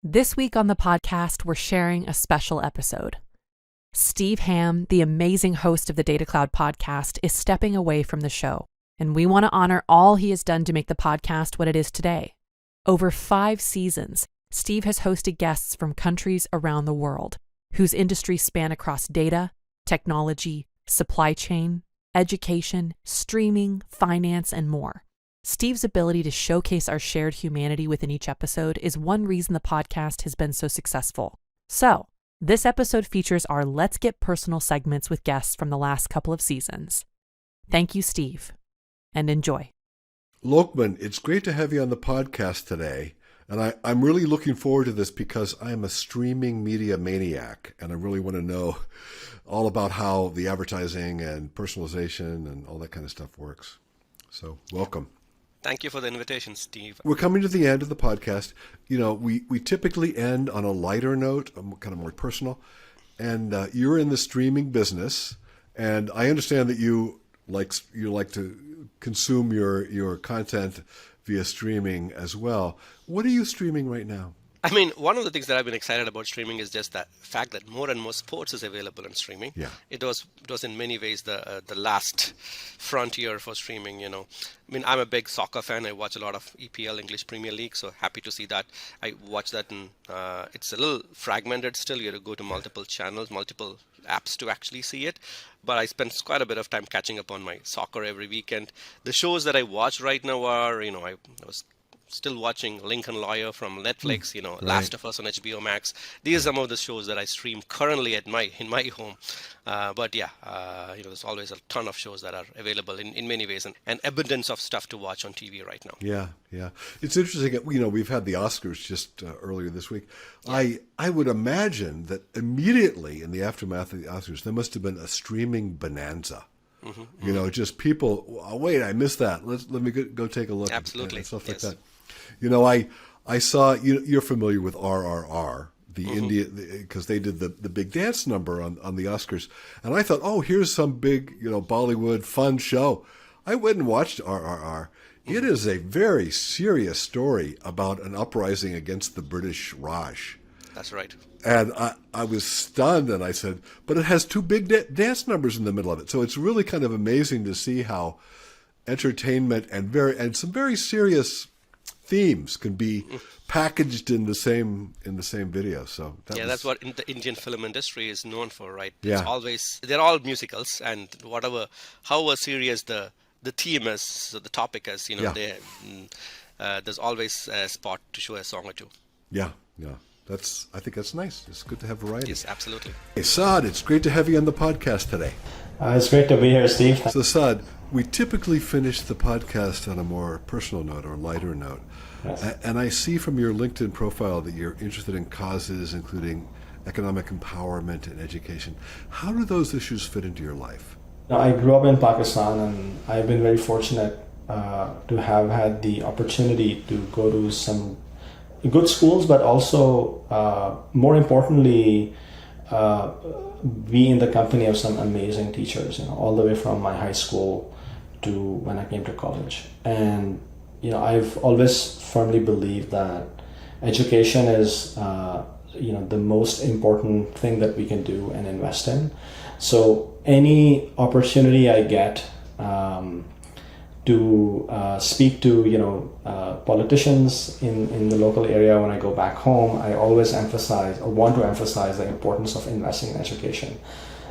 This week on the podcast, we're sharing a special episode. Steve Hamm, the amazing host of the Data Cloud podcast, is stepping away from the show, and we want to honor all he has done to make the podcast what it is today. Over 5 seasons, Steve has hosted guests from countries around the world, whose industries span across data, technology, supply chain, education, streaming, finance, and more. Steve's ability to showcase our shared humanity within each episode is one reason the podcast has been so successful. So, this episode features our Let's Get Personal segments with guests from the last couple of seasons. Thank you, Steve, and enjoy. Lokman, it's great to have you on the podcast today. And I'm really looking forward to this because I am a streaming media maniac, and I really want to know all about how the advertising and personalization and all that kind of stuff works. So, welcome. Thank you for the invitation, Steve. We're coming to the end of the podcast. You know, we typically end on a lighter note, kind of more personal. And you're in the streaming business, and I understand that you like to consume your content via streaming as well. What are you streaming right now? I mean, one of the things that I've been excited about streaming is just that fact that more and more sports is available in streaming. Yeah. It was in many ways the last frontier for streaming, you know. I mean, I'm a big soccer fan. I watch a lot of EPL, English Premier League, so happy to see that. I watch that, and it's a little fragmented still. You have to go to multiple channels, multiple apps to actually see it. But I spend quite a bit of time catching up on my soccer every weekend. The shows that I watch right now are, you know, I was still watching Lincoln Lawyer from Netflix, you know, right. Last of Us on HBO Max. These are some of the shows that I stream currently in my home. But yeah, you know, there's always a ton of shows that are available in many ways, and abundance of stuff to watch on TV right now. Yeah. It's interesting. You know, we've had the Oscars just earlier this week. Yeah. I would imagine that immediately in the aftermath of the Oscars, there must have been a streaming bonanza. Mm-hmm. You know, just people, oh, wait, I missed that. Let me go take a look. Absolutely. And stuff like that. You know, I saw, you're familiar with RRR, the India, because they did the big dance number on the Oscars. And I thought, oh, here's some big, you know, Bollywood fun show. I went and watched RRR. It is a very serious story about an uprising against the British Raj. That's right. And I was stunned, and I said, but it has 2 big dance numbers in the middle of it. So it's really kind of amazing to see how entertainment and some very serious themes can be packaged in the same video. So that's what the Indian film industry is known for, right? Yeah. It's always, they're all musicals, and however serious the theme is, so the topic is, you know, there's always a spot to show a song or two. Yeah. I think that's nice. It's good to have variety. Yes, absolutely. Hey, Saad, it's great to have you on the podcast today. It's great to be here, Steve. So, Saad, we typically finish the podcast on a more personal note or lighter note. Yes. And I see from your LinkedIn profile that you're interested in causes including economic empowerment and education. How do those issues fit into your life? I grew up in Pakistan, and I've been very fortunate to have had the opportunity to go to some good schools, but also, more importantly, be in the company of some amazing teachers, you know, all the way from my high school to when I came to college. And, you know, I've always firmly believed that education is, you know, the most important thing that we can do and invest in. So any opportunity I get to speak to, you know, politicians in the local area when I go back home, I always emphasize or want to emphasize the importance of investing in education.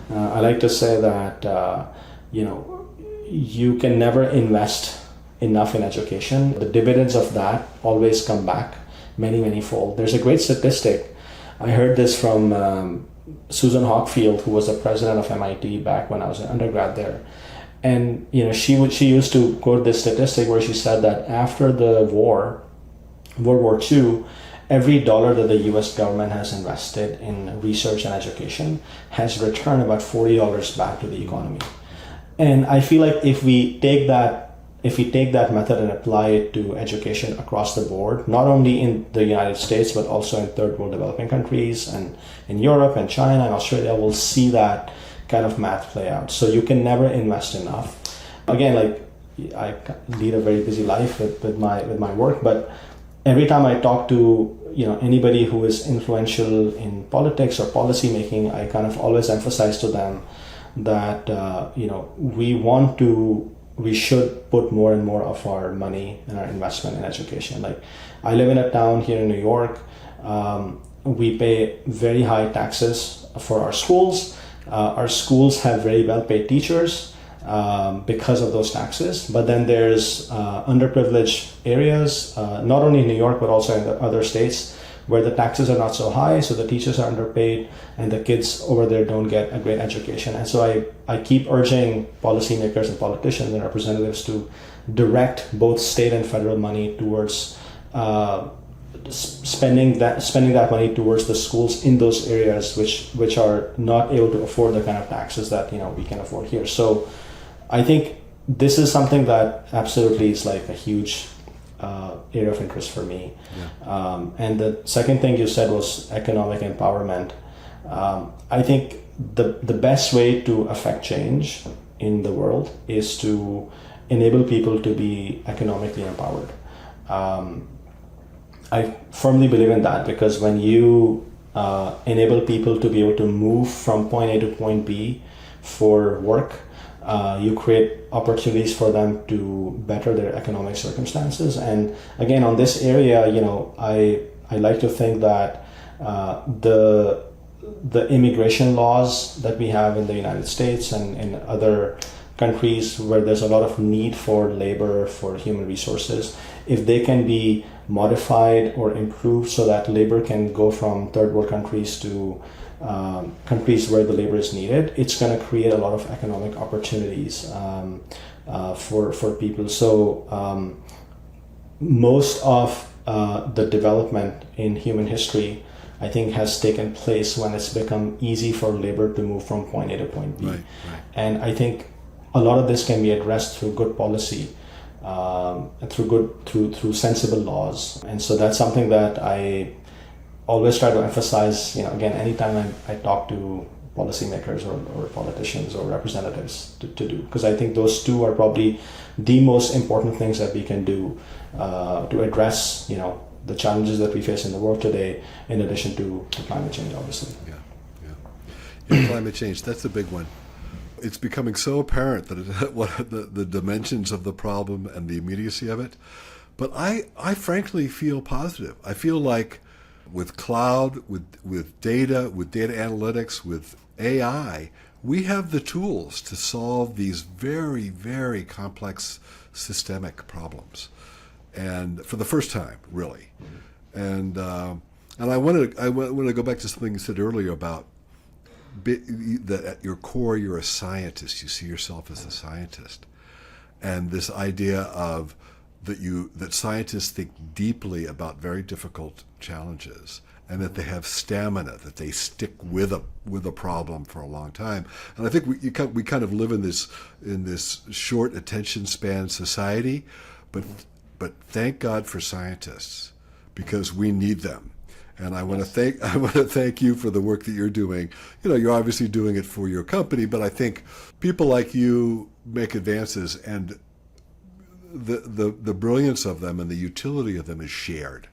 I like to say that, you know, you can never invest enough in education. The dividends of that always come back many fold. There's a great statistic. I heard this from Susan Hockfield, who was the president of MIT back when I was an undergrad there. And, you know, she used to quote this statistic where she said that after the World War II, every dollar that the US government has invested in research and education has returned about $40 back to the economy. And I feel like if we take that method and apply it to education across the board, not only in the United States, but also in third world developing countries and in Europe and China and Australia, we'll see that kind of math play out. So you can never invest enough. Again, like I lead a very busy life with my work, but every time I talk to anybody who is influential in politics or policy making, I kind of always emphasize to them that we should put more and more of our money and our investment in education. Like, I live in a town here in New York. We pay very high taxes for our schools. Our schools have very well-paid teachers because of those taxes. But then there's underprivileged areas, not only in New York, but also in the other states, where the taxes are not so high, so the teachers are underpaid, and the kids over there don't get a great education. And so I keep urging policymakers and politicians and representatives to direct both state and federal money towards spending that money towards the schools in those areas which are not able to afford the kind of taxes that we can afford here. So I think this is something that absolutely is like a huge area of interest for me. Yeah. And the second thing you said was economic empowerment. I think the best way to affect change in the world is to enable people to be economically empowered. I firmly believe in that, because when you enable people to be able to move from point A to point B for work, you create opportunities for them to better their economic circumstances. And again, on this area, I like to think that the immigration laws that we have in the United States and in other countries where there's a lot of need for labor, for human resources, if they can be modified or improved so that labor can go from third world countries to countries where the labor is needed, it's going to create a lot of economic opportunities for people. So most of the development in human history, I think, has taken place when it's become easy for labor to move from point A to point B. Right. And I think a lot of this can be addressed through good policy, through sensible laws. And so that's something that I always try to emphasize, again, anytime I talk to policymakers or politicians or representatives to do, because I think those two are probably the most important things that we can do to address, the challenges that we face in the world today, in addition to climate change, obviously. Yeah, climate change, that's a big one. It's becoming so apparent that what the dimensions of the problem and the immediacy of it. But I frankly feel positive. I feel like with cloud, with data analytics, with AI, we have the tools to solve these very, very complex systemic problems, and for the first time, really. And I want to go back to something you said earlier about that at your core you're a scientist. You see yourself as a scientist, and this idea of that scientists think deeply about very difficult challenges, and that they have stamina, that they stick with a problem for a long time. And I think we kind of live in this short attention span society, but thank God for scientists, because we need them. And I want to thank you for the work that you're doing. You're obviously doing it for your company, but I think people like you make advances, and the brilliance of them and the utility of them is shared.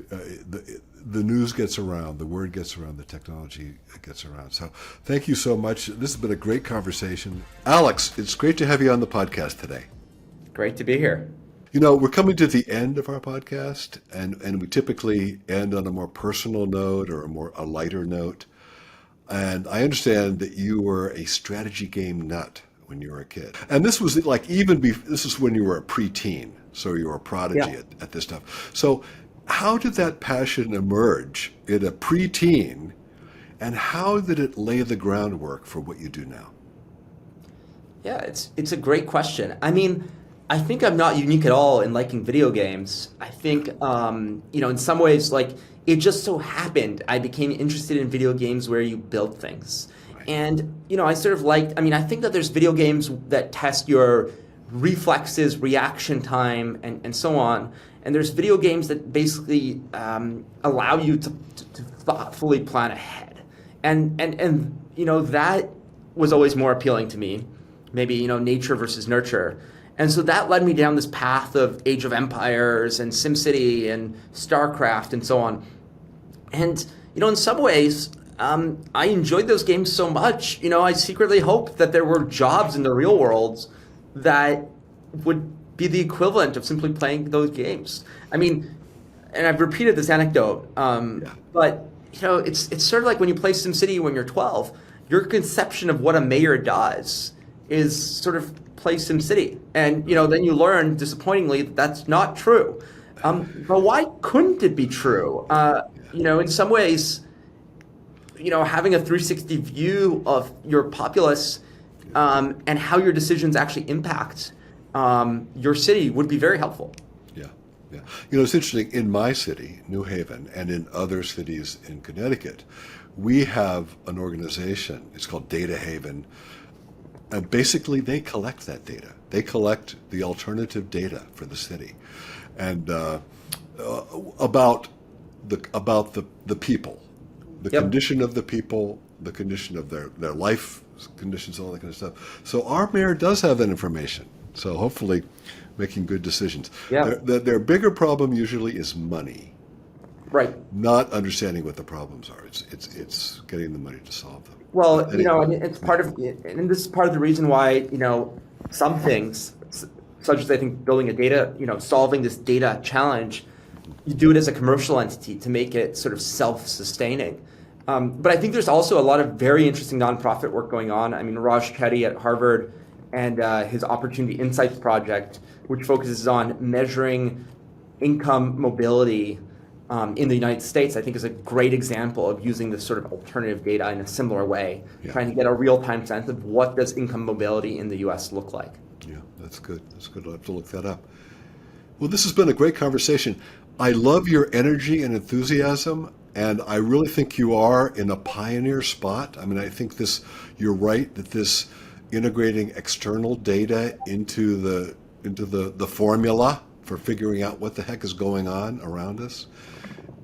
The news gets around, the word gets around, the technology gets around. So thank you so much. This has been a great conversation. Alex, it's great to have you on the podcast today. Great to be here. We're coming to the end of our podcast, and we typically end on a more personal note or a lighter note. And I understand that you were a strategy game nut when you were a kid. And this was this is when you were a preteen, so you were a prodigy at this stuff. So how did that passion emerge in a preteen, and how did it lay the groundwork for what you do now? Yeah, it's a great question. I mean, I think I'm not unique at all in liking video games. I think, in some ways, like, it just so happened I became interested in video games where you build things. Right. And, I sort of I think that there's video games that test your reflexes, reaction time, and so on. And there's video games that basically allow you to thoughtfully plan ahead. And that was always more appealing to me. Maybe, nature versus nurture. And so that led me down this path of Age of Empires and SimCity and StarCraft and so on. And, in some ways, I enjoyed those games so much. I secretly hoped that there were jobs in the real world that would be the equivalent of simply playing those games. I mean, and I've repeated this anecdote, but it's sort of like when you play SimCity when you're 12, your conception of what a mayor does is sort of play SimCity, and then you learn disappointingly that that's not true. But why couldn't it be true? In some ways, having a 360 view of your populace and how your decisions actually impact your city would be very helpful. Yeah. It's interesting, in my city, New Haven, and in other cities in Connecticut, we have an organization, it's called Data Haven, and basically they collect that data. They collect the alternative data for the city, and about the people, the condition of the people, the condition of their life conditions, all that kind of stuff. So our mayor does have that information. So hopefully making good decisions. Yeah. Their bigger problem usually is money. Right. Not understanding what the problems are. It's getting the money to solve them. Well, it's part of, and this is part of the reason why, some things, such as I think building a data, solving this data challenge, you do it as a commercial entity to make it sort of self-sustaining. But I think there's also a lot of very interesting nonprofit work going on. I mean, Raj Chetty at Harvard and his Opportunity Insights project, which focuses on measuring income mobility in the United States, I think is a great example of using this sort of alternative data in a similar way, trying to get a real-time sense of what does income mobility in the US look like. Yeah, that's good. That's good. I'll have to look that up. Well, this has been a great conversation. I love your energy and enthusiasm, and I really think you are in a pioneer spot. I mean, I think you're right that this integrating external data into the formula for figuring out what the heck is going on around us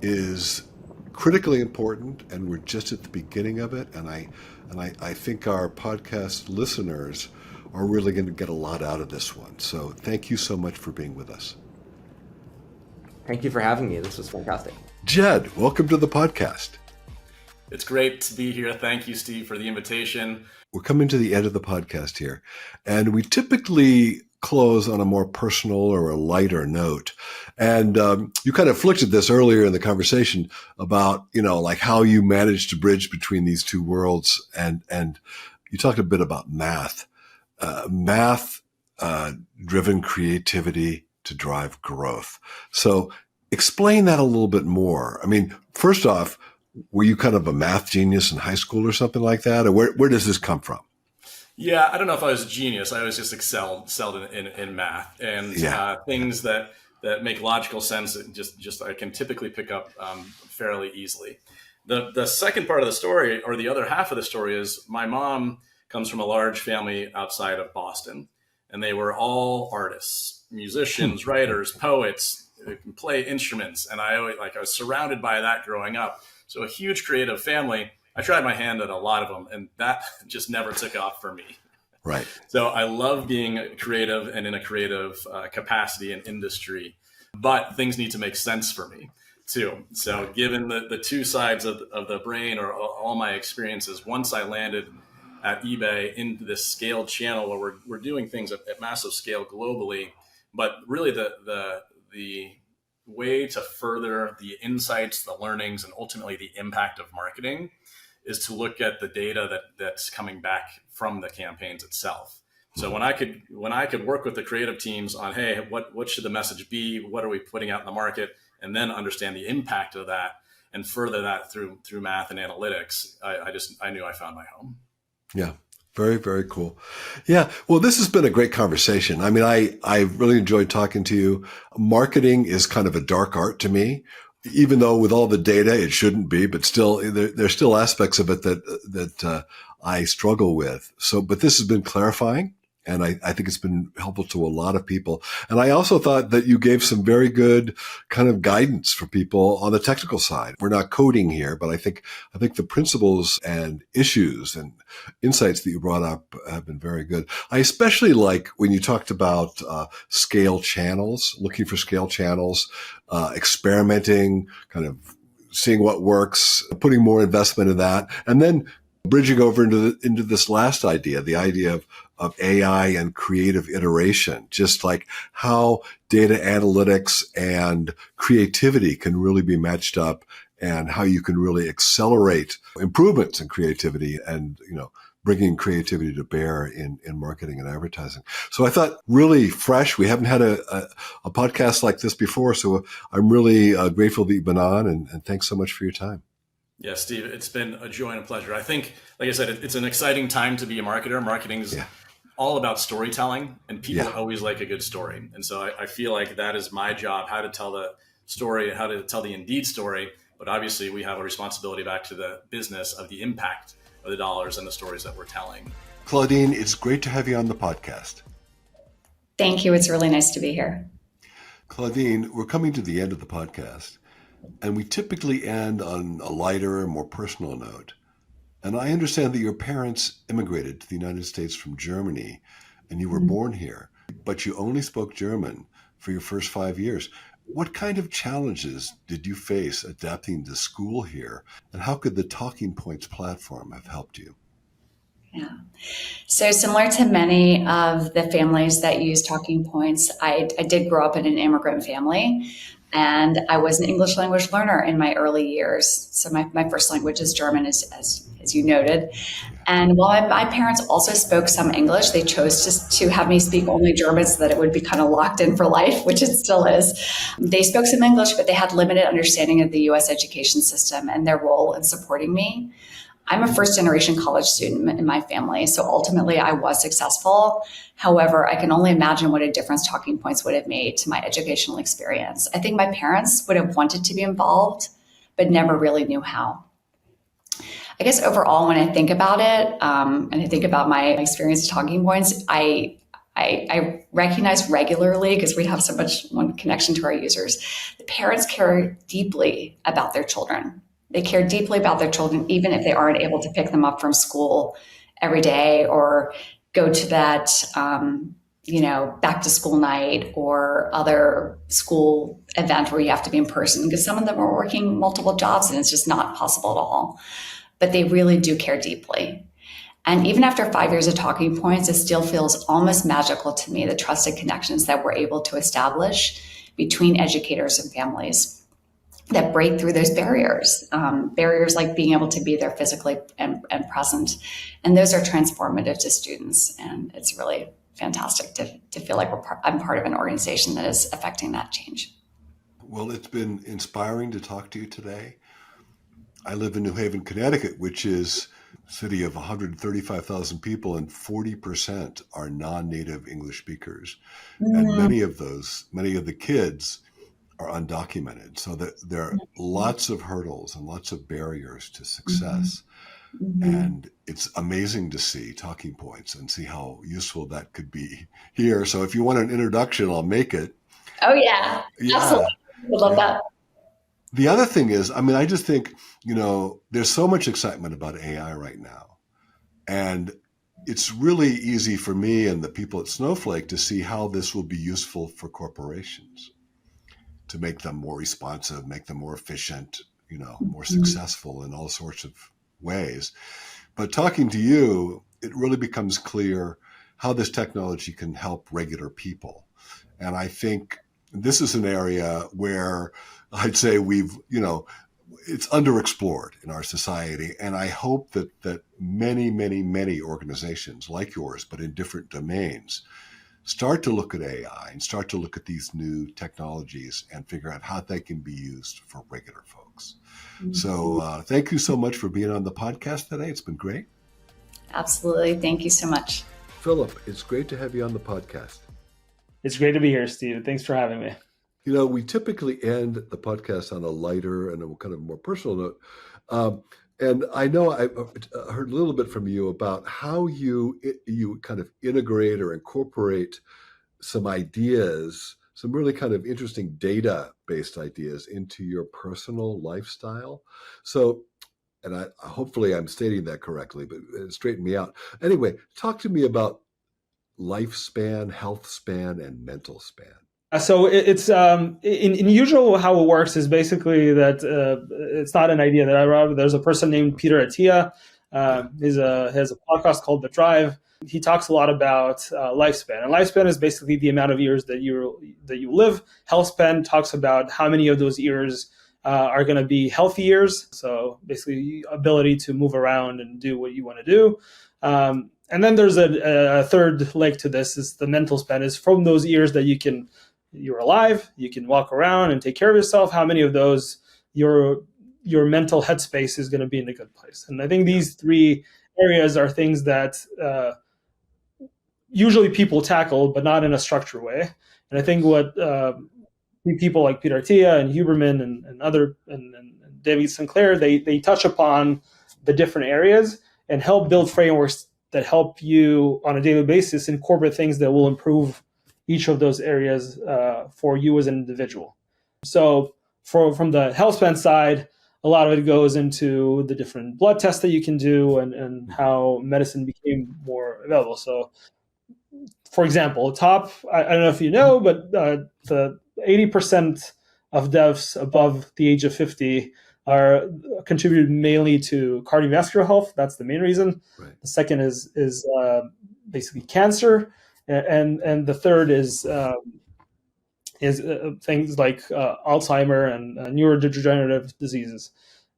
is critically important, and we're just at the beginning of it. And I think our podcast listeners are really going to get a lot out of this one. So thank you so much for being with us. Thank you for having me. This was fantastic. Jed, welcome to the podcast. It's great to be here. Thank you, Steve, for the invitation. We're coming to the end of the podcast here, and we typically close on a more personal or a lighter note. And you kind of flicked at this earlier in the conversation about, like how you managed to bridge between these two worlds. And you talked a bit about math driven creativity to drive growth. So explain that a little bit more. I mean, first off, were you kind of a math genius in high school or something like that? Or where does this come from? Yeah, I don't know if I was a genius. I was just excelled in math and things that make logical sense. Just I can typically pick up fairly easily. The second part of the story, or the other half of the story, is my mom comes from a large family outside of Boston, and they were all artists, musicians, writers, poets, who can play instruments. And I was surrounded by that growing up. So a huge creative family. I tried my hand at a lot of them, and that just never took off for me. Right. So I love being creative and in a creative capacity and industry, but things need to make sense for me too. So given the two sides of the brain, or all my experiences, once I landed at eBay into this scaled channel where we're doing things at massive scale globally, but really the way to further the insights, the learnings, and ultimately the impact of marketing is to look at the data that's coming back from the campaigns itself. So when I could work with the creative teams on, hey, what should the message be? What are we putting out in the market? And then understand the impact of that and further that through math and analytics, I knew I found my home. Yeah. Very, very cool. Yeah. Well, this has been a great conversation. I mean, I really enjoyed talking to you. Marketing is kind of a dark art to me, even though with all the data, it shouldn't be, but still, there's still aspects of it that I struggle with. So, but this has been clarifying, And I think it's been helpful to a lot of people. And I also thought that you gave some very good kind of guidance for people on the technical side. We're not coding here, but I think the principles and issues and insights that you brought up have been very good. I especially like when you talked about scale channels, looking for scale channels, experimenting, kind of seeing what works, putting more investment in that, and then bridging over into this last idea, the idea of AI and creative iteration, just like how data analytics and creativity can really be matched up, and how you can really accelerate improvements in creativity and, bringing creativity to bear in marketing and advertising. So I thought really fresh. We haven't had a podcast like this before. So I'm really grateful that you've been on, and thanks so much for your time. Yeah, Steve, it's been a joy and a pleasure. I think, like I said, it's an exciting time to be a marketer. Marketing's all about storytelling, and people always like a good story. And so I feel like that is my job, how to tell the story, how to tell the Indeed story. But obviously we have a responsibility back to the business of the impact of the dollars and the stories that we're telling. Claudine, it's great to have you on the podcast. Thank you. It's really nice to be here. Claudine, we're coming to the end of the podcast, and we typically end on a lighter, more personal note. And I understand that your parents immigrated to the United States from Germany, and you were born here, but you only spoke German for your first 5 years. What kind of challenges did you face adapting to school here? And how could the Talking Points platform have helped you? Yeah. So similar to many of the families that use Talking Points, I did grow up in an immigrant family, and I was an English language learner in my early years. So my first language is German, as you noted. And while my parents also spoke some English, they chose to have me speak only German so that it would be kind of locked in for life, which it still is. They spoke some English, but they had limited understanding of the U.S. education system and their role in supporting me. I'm a first generation college student in my family, so ultimately I was successful. However, I can only imagine what a difference Talking Points would have made to my educational experience. I think my parents would have wanted to be involved, but never really knew how. I guess overall, when I think about it, and I think about my experience with Talking Points, I recognize regularly, because we have so much one connection to our users, the parents care deeply about their children. They care deeply about their children, even if they aren't able to pick them up from school every day or go to that, back to school night or other school event where you have to be in person, because some of them are working multiple jobs and it's just not possible at all. But they really do care deeply. And even after 5 years of Talking Points, it still feels almost magical to me, the trusted connections that we're able to establish between educators and families that break through those barriers, barriers like being able to be there physically and present. And those are transformative to students. And it's really fantastic to feel like I'm part of an organization that is affecting that change. Well, it's been inspiring to talk to you today. I live in New Haven, Connecticut, which is a city of 135,000 people, and 40% are non-native English speakers. And many of the kids are undocumented. So that there are lots of hurdles and lots of barriers to success. And it's amazing to see Talking Points and see how useful that could be here. So if you want an introduction, I'll make it. Oh, yeah. Absolutely. Would love that. The other thing is, I just think, there's so much excitement about AI right now. And it's really easy for me and the people at Snowflake to see how this will be useful for corporations to make them more responsive, make them more efficient, more successful in all sorts of ways. But talking to you, it really becomes clear how this technology can help regular people. And I think this is an area where I'd say it's underexplored in our society. And I hope that many, many, many organizations like yours, but in different domains, start to look at AI and start to look at these new technologies and figure out how they can be used for regular folks. So thank you so much for being on the podcast today. It's been great. Absolutely. Thank you so much. Philip, it's great to have you on the podcast. It's great to be here, Steve. Thanks for having me. We typically end the podcast on a lighter and a kind of more personal note. And I know I heard a little bit from you about how you kind of integrate or incorporate some ideas, some really kind of interesting data-based ideas into your personal lifestyle. So, and I hopefully I'm stating that correctly, but straighten me out. Anyway, talk to me about lifespan, health span, and mental span. So it's in usual how it works is basically that it's not an idea that I wrote. There's a person named Peter Attia. He has a podcast called The Drive. He talks a lot about lifespan, and lifespan is basically the amount of years that you live. Health span talks about how many of those years are going to be healthy years. So basically, ability to move around and do what you want to do. And then there's a third leg to this is the mental span is from those years that you're alive, you can walk around and take care of yourself. How many of those your mental headspace is going to be in a good place? And I think these three areas are things that usually people tackle, but not in a structured way. And I think what people like Peter Attia and Huberman and David Sinclair, they touch upon the different areas and help build frameworks that help you on a daily basis incorporate things that will improve each of those areas for you as an individual. So from the health span side, a lot of it goes into the different blood tests that you can do and how medicine became more available. So, for example, I don't know if you know, but the 80% of deaths above the age of 50 are contributed mainly to cardiovascular health. That's the main reason. Right. The second is basically cancer. And the third is things like Alzheimer and neurodegenerative diseases.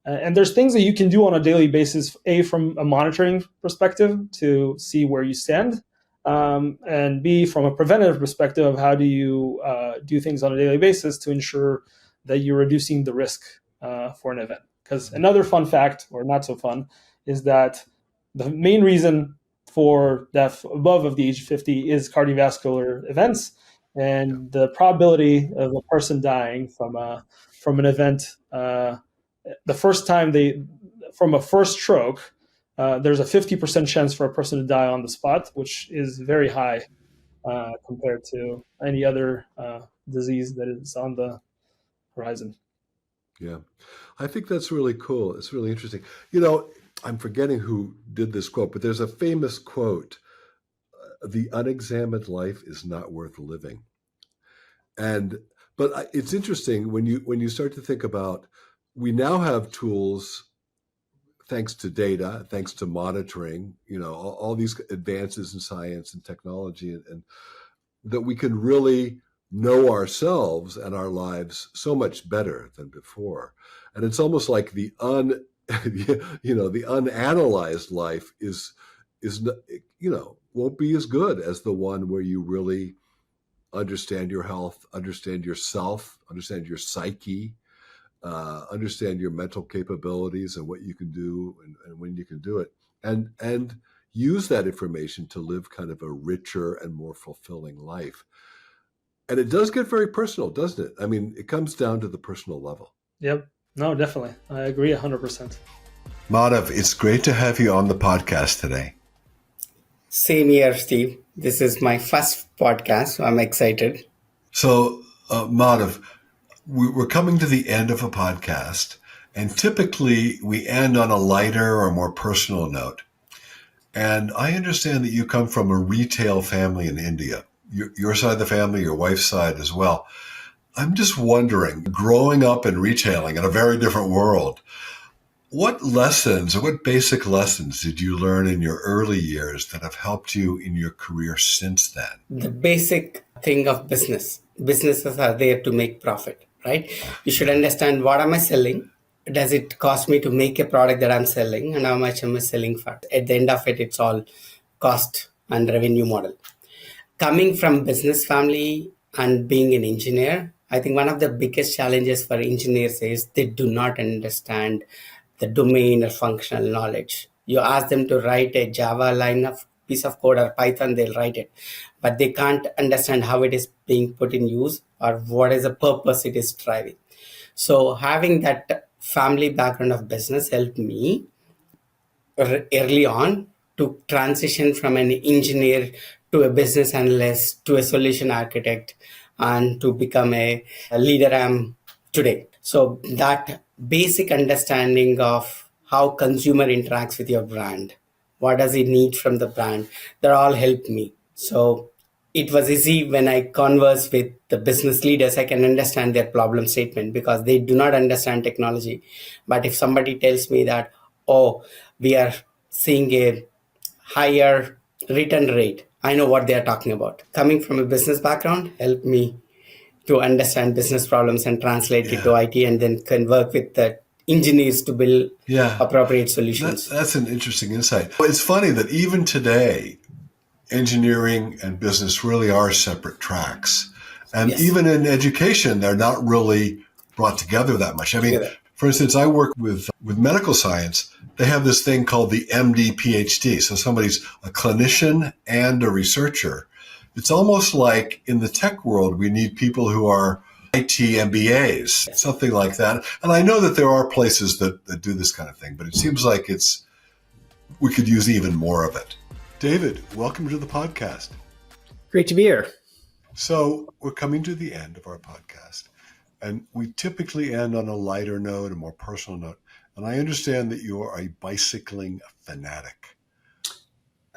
And there's things that you can do on a daily basis, A, from a monitoring perspective to see where you stand, and B, from a preventative perspective of how do you do things on a daily basis to ensure that you're reducing the risk for an event. Because another fun fact, or not so fun, is that the main reason for death above of the age of 50 is cardiovascular events, and the probability of a person dying from an event the first time from a first stroke, there's a 50% chance for a person to die on the spot, which is very high compared to any other disease that is on the horizon. Yeah, I think that's really cool. It's really interesting. I'm forgetting who did this quote, but there's a famous quote, "The unexamined life is not worth living." But it's interesting when you start to think about, we now have tools, thanks to data, thanks to monitoring, all these advances in science and technology, and that we can really know ourselves and our lives so much better than before. And it's almost like the unanalyzed life is won't be as good as the one where you really understand your health, understand yourself, understand your psyche, understand your mental capabilities and what you can do and when you can do it, and use that information to live kind of a richer and more fulfilling life. And it does get very personal, doesn't it? I mean, it comes down to the personal level. Yep. No, definitely. I agree 100%. Madhav, it's great to have you on the podcast today. Same here, Steve. This is my first podcast, so I'm excited. So, Madhav, we're coming to the end of a podcast, and typically we end on a lighter or more personal note. And I understand that you come from a retail family in India. Your side of the family, your wife's side as well. I'm just wondering, growing up in retailing in a very different world, what lessons or what basic lessons did you learn in your early years that have helped you in your career since then? The basic thing of business. Businesses are there to make profit, right? You should understand, what am I selling? Does it cost me to make a product that I'm selling? And how much am I selling for? At the end of it, it's all cost and revenue model. Coming from business family and being an engineer, I think one of the biggest challenges for engineers is they do not understand the domain or functional knowledge. You ask them to write a Java line of piece of code or Python, they'll write it, but they can't understand how it is being put in use or what is the purpose it is driving. So having that family background of business helped me early on to transition from an engineer to a business analyst to a solution architect and to become a leader I'm today. So that basic understanding of how consumer interacts with your brand, what does it need from the brand, that all helped me. So it was easy when I converse with the business leaders, I can understand their problem statement because they do not understand technology. But if somebody tells me that, oh, we are seeing a higher return rate, I know what they are talking about. Coming from a business background helped me to understand business problems and translate it to Yeah. IT, and then can work with the engineers to build Yeah. appropriate solutions. That's an interesting insight. It's funny that even today, engineering and business really are separate tracks. And Yes. even in education, they're not really brought together that much. I mean, Together. for instance, I work with medical science. They have this thing called the MD PhD. So somebody's a clinician and a researcher. It's almost like in the tech world, we need people who are IT MBAs, something like that. And I know that there are places that do this kind of thing, but it seems like we could use even more of it. David, welcome to the podcast. Great to be here. So we're coming to the end of our podcast, and we typically end on a lighter note, a more personal note. And I understand that you are a bicycling fanatic.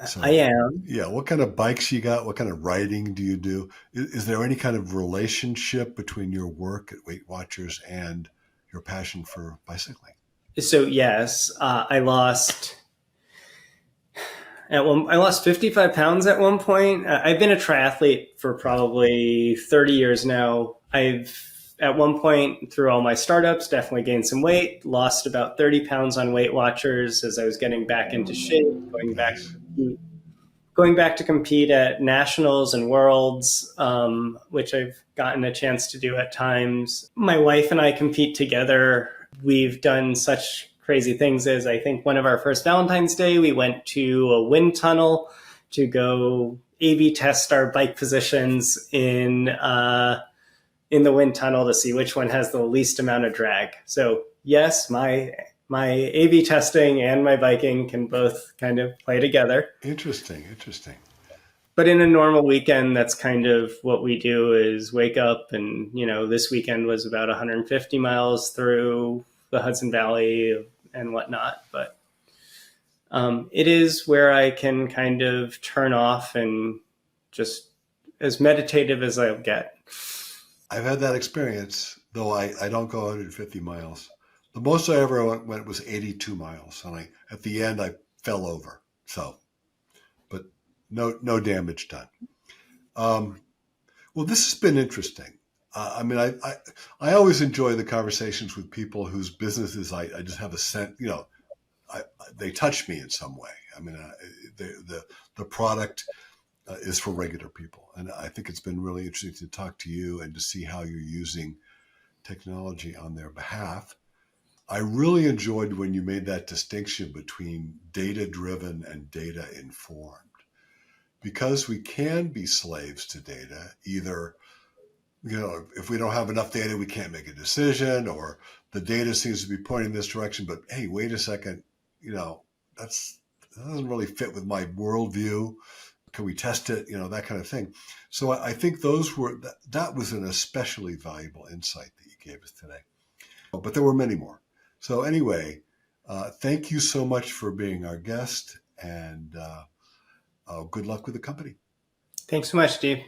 So, I am. yeah. What kind of bikes you got? What kind of riding do you do? Is there any kind of relationship between your work at Weight Watchers and your passion for bicycling? So yes, I lost 55 pounds at one point. I've been a triathlete for probably 30 years now. I've at one point through all my startups definitely gained some weight, lost about 30 pounds on Weight Watchers as I was getting back into shape, going back to compete at nationals and worlds, which I've gotten a chance to do at times. My wife and I compete together. We've done such crazy things as I think one of our first Valentine's Day, we went to a wind tunnel to go A/B test our bike positions in the wind tunnel to see which one has the least amount of drag. So yes, my A/B testing and my biking can both kind of play together. Interesting. But in a normal weekend, that's kind of what we do is wake up and, this weekend was about 150 miles through the Hudson Valley and whatnot. But it is where I can kind of turn off and just as meditative as I'll get. I've had that experience, though I don't go 150 miles. The most I ever went was 82 miles, and at the end I fell over. So, but no damage done. Well, this has been interesting. I mean, I always enjoy the conversations with people whose businesses I just have a sense, they touch me in some way. I mean, the product is for regular people. And I think it's been really interesting to talk to you and to see how you're using technology on their behalf. I really enjoyed when you made that distinction between data-driven and data-informed. Because we can be slaves to data, either, if we don't have enough data, we can't make a decision, or the data seems to be pointing this direction, but hey, wait a second, that doesn't really fit with my worldview. Can we test it? That kind of thing. So I think that was an especially valuable insight that you gave us today. But there were many more. So anyway, thank you so much for being our guest, and good luck with the company. Thanks so much, Steve.